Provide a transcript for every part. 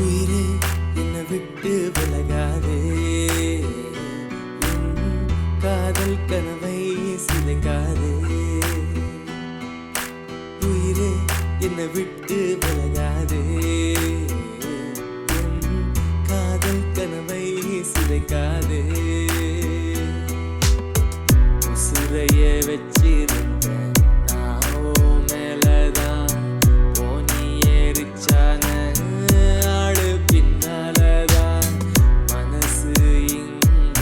உயிரே என்னை விட்டு விலகாதே, காதல் கனவை சிதைக்காதே. உயிரே என்னை விட்டு விலகாதே, காதல் கனவை சிதைக்காதே. உசுரைய வச்சிருந்த நான் மேலதான் போனி ஏறிச்சான ஆடு பின்னாலதான் மனசு இங்க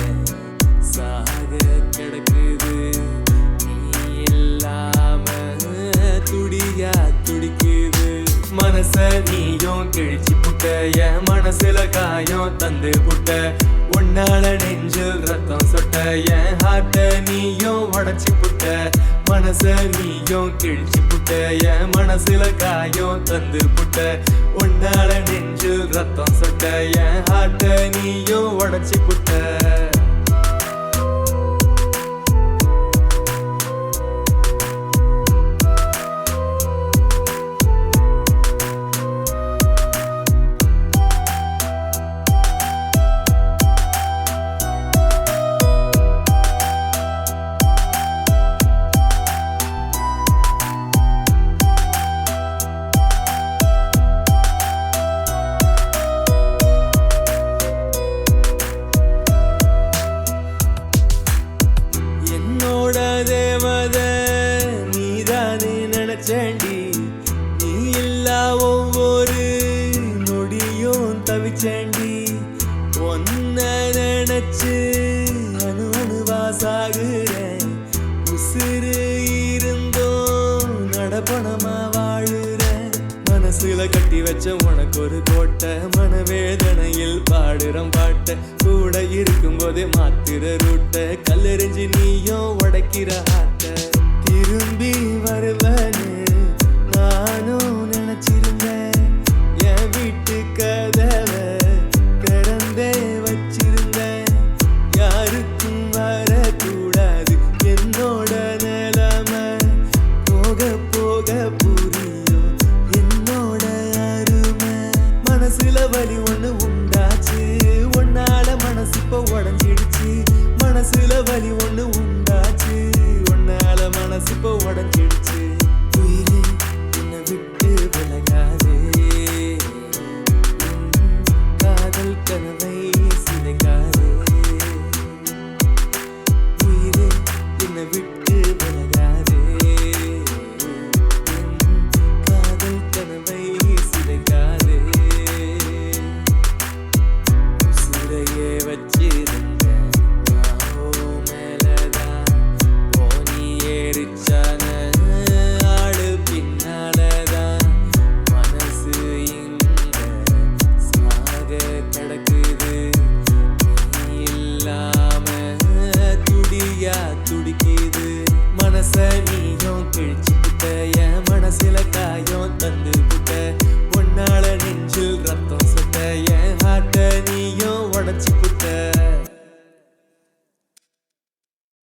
சாக கிடக்குது. நீ இல்லாம துடியா துடிக்குது. மனச நீயும் கிழிச்சு புட்ட, என் மனசுல காயம் தந்து புட்ட. உன்னால நெஞ்சில் ரத்தம் சொட்ட, என் ஹார்ட்ட நீயும் உடச்சி புட்ட. மனச நீயும் கிழிச்சு புட்ட, என் மனசுல காயம் தந்து புட்ட. உன்னால நெஞ்சில் ரத்தம் சொட்ட, என் ஹார்ட்ட நீயும் உடச்சி புட்ட. தேவதை நீதானே நினைச்சேண்டி, நீ இல்லா ஒவ்வொரு நொடியும் தவிச்சேண்டி. ஒன்ன நினைச்சு அணு அணுவா சாகுறேன். உசுறு இருந்தோ நடப்பணமா வாழுறேன். மனசுல கட்டி வச்ச உனக்கு ஒரு கோட்டை, மனவேதனையில் பாடுறம் பாட்ட. கூட இருக்கும் போதே மாத்திர ரூட்ட, கல்லெறிஞ்சு நீயும் உடைக்கிற ஆட்ட. திரும்பி வருவனு நானும் நினைச்சிருந்தேன். என் வீட்டு கதவை திறந்தே வச்சிருந்தேன். யாருக்கும் வரக்கூடாது என்னோட நிலைமை. போக போக புரியும் என்னோட அருமை. மனசுல வலி ஒண்ணு உண்டாச்சு, உன்னால மனசு இப்போ உடஞ்சிடுச்சு. மனசுல வலி ஒண்ணு உண்டாச்சு, உன்னால மனசு இப்போ உடஞ்சிடுச்சு. உயிரே என்னை விட்டு விலகாதே, காதல் கனவை சிதைக்காதே. உயிரே என்னை விட்டு விலகாதே.